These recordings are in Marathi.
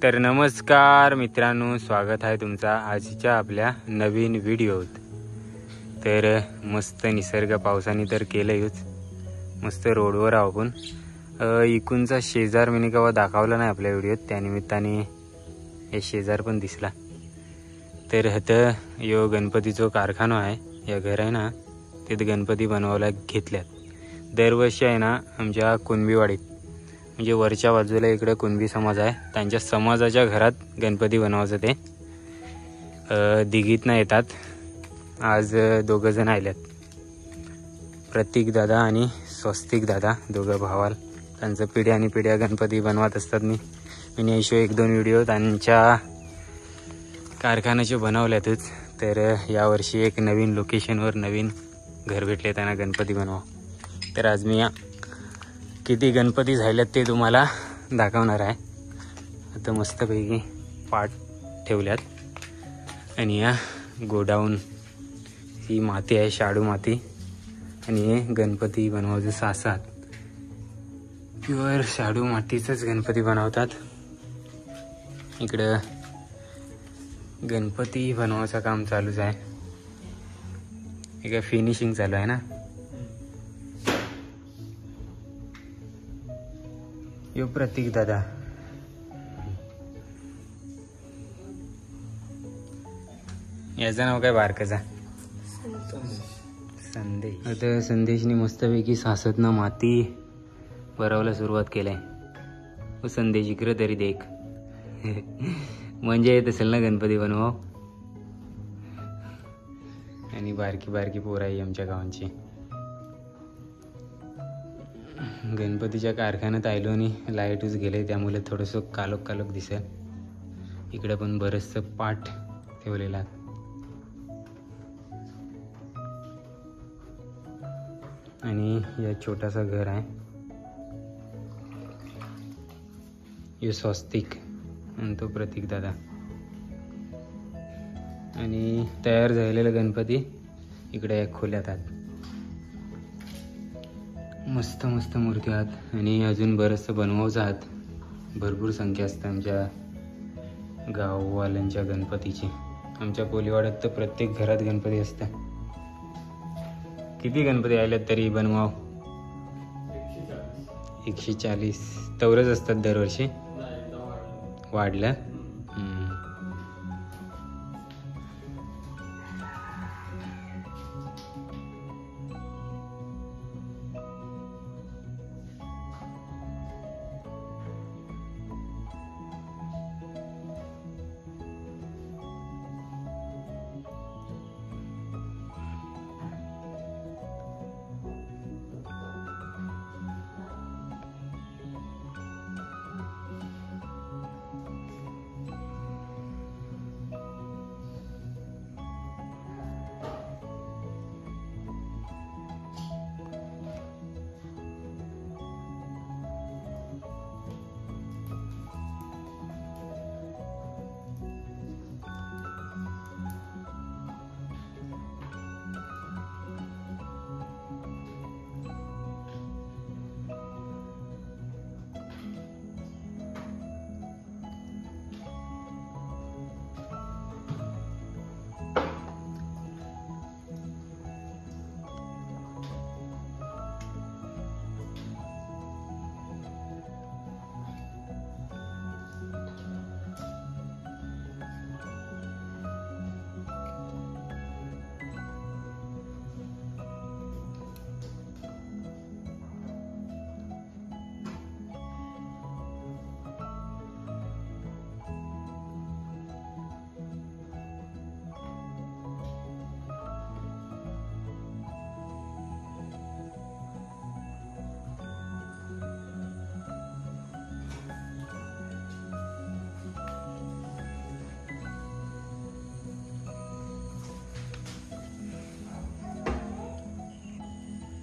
तर नमस्कार मित्रांनो, स्वागत आहे तुमचा आजच्या आपल्या नवीन व्हिडिओत। तर मस्त निसर्ग पावसाने तर केलंयच, मस्त रोडवर आहो आपण। इकूनचा शेजार मी केव्हा दाखवला नाही आपल्या व्हिडिओत, त्यानिमित्ताने हे शेजार पण दिसला। तर हतं यो गणपतीचो कारखाना आहे, या घर आहे ना तिथे गणपती बनवायला घेतल्यात। दरवर्षी आहे ना आमच्या कुणबीवाडीत, म्हणजे वरच्या बाजूला इकडे कुणबी समाज आहे, त्यांच्या समाजाच्या घरात गणपती बनवायचं ते दिघीतनं येतात। आज दोघं जण आलेत, प्रतीक दादा आणि स्वस्तिक दादा, दोघं भावाल। त्यांचं पिढ्यानी पिढ्या गणपती बनवत असतात। मी याशिवाय एक दोन व्हिडिओ त्यांच्या कारखान्याचे बनवल्यातच। तर यावर्षी एक नवीन लोकेशनवर नवीन घर भेटले त्यांना गणपती बनवा। तर आज मी किती गणपती झालेत ते तुम्हाला दाखवणार आहे। आता मस्तपैकी पाट ठेवल्यात आणि या गोडाऊन ही माती आहे, शाडू माती, आणि हे गणपती बनवायचे सासात प्युअर शाडू मातीचाच गणपती बनवतात। इकडं गणपती बनवायचं काम चालूच आहे, इकडे फिनिशिंग चालू आहे ना। यो प्रतीक दादा, याचं नाव काय बारकाचा? संदेश। आता संदेशने मस्तपैकी सासतनं माती भरावला सुरुवात केलाय। व संदेश इकडे तरी देख म्हणजे येत असेल ना गणपती बनवा। आणि बारकी बारकी पोरं आहे आमच्या गावांची। गणपतीच्या कारखान्यात आलो आणि लाईटच गेले, त्यामुळे थोडंसं कालोख कालोख दिसेल। इकडे पण बरंचसं पाट ठेवलेला आहे। आणि या छोटासा घर आहे, यो स्वस्तिक आणि तो प्रतीक दादा। आणि तयार झालेला गणपती इकडे खोल्यात आहेत। मस्त मस्त मूर्ती आहेत आणि अजून बरंचसं बनवायचं आहेत। भरपूर संख्या असते आमच्या गाववाल्यांच्या गणपतीची। आमच्या कोलीवाड्यात तर प्रत्येक घरात गणपती असतात। किती गणपती आलेत तरी बनवाव? 140 तेवढंच असतात दरवर्षी, वाढलं।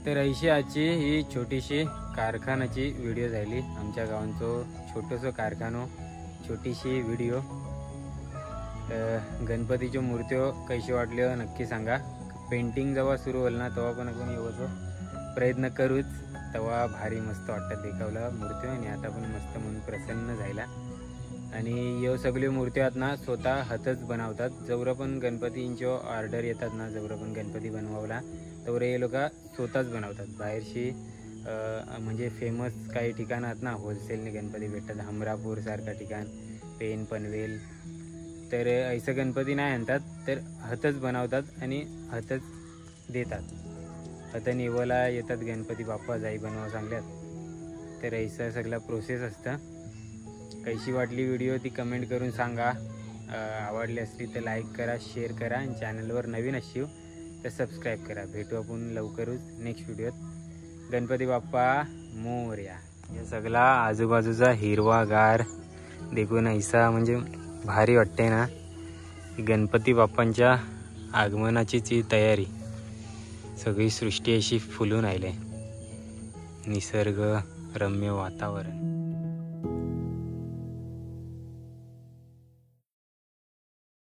तर अशी आजची ही छोटीशी कारखान्याची व्हिडिओ झाली। आमच्या गावांचं छोटंसं कारखानो, छोटीशी व्हिडिओ। गणपतीच्या मूर्त्यो कशी वाटल्या नक्की सांगा। पेंटिंग जेव्हा सुरू होईल ना तेव्हा पण आपण येऊचो प्रयत्न करूच, तेव्हा भारी मस्त वाटतं देखावला मूर्त्यो। आणि आता पण मस्त मन प्रसन्न झाला। आणि ह्यो सगळ्यो मूर्त्यो आहेत ना स्वतः हातच बनवतात. जवळ पण गणपतींच्यो ऑर्डर येतात ना, जवळ पण गणपती बनवावला तेवढे हे लोक स्वतःच बनवतात. बाहेरशी म्हणजे फेमस काही ठिकाणं आहेत ना होलसेलने गणपती भेटतात, हमरापूर सारखा ठिकाण, पेन पनवेल, तर ऐसं गणपती नाही आणतात, तर हातच बनवतात आणि हातच देतात. हातं निवला येतात गणपती बाप्पा जाई बनवा सांगल्यात, तर ऐसा सगळा प्रोसेस असतं. कशी वाटली व्हिडिओ ती कमेंट करून सांगा. आवडली असली तर लाईक करा, शेअर करा आणि चॅनलवर नवीन असशील तर सबस्क्राईब करा. भेटू आपण लवकरच नेक्स्ट व्हिडिओत. गणपती बाप्पा मोरया. या सगळा आजूबाजूचा हिरवागार देखून ऐसा म्हणजे भारी वाटते ना. गणपती बाप्पांच्या आगमनाची तयारी, सगळी सृष्टी अशी फुलून आली, निसर्ग रम्य वातावरण.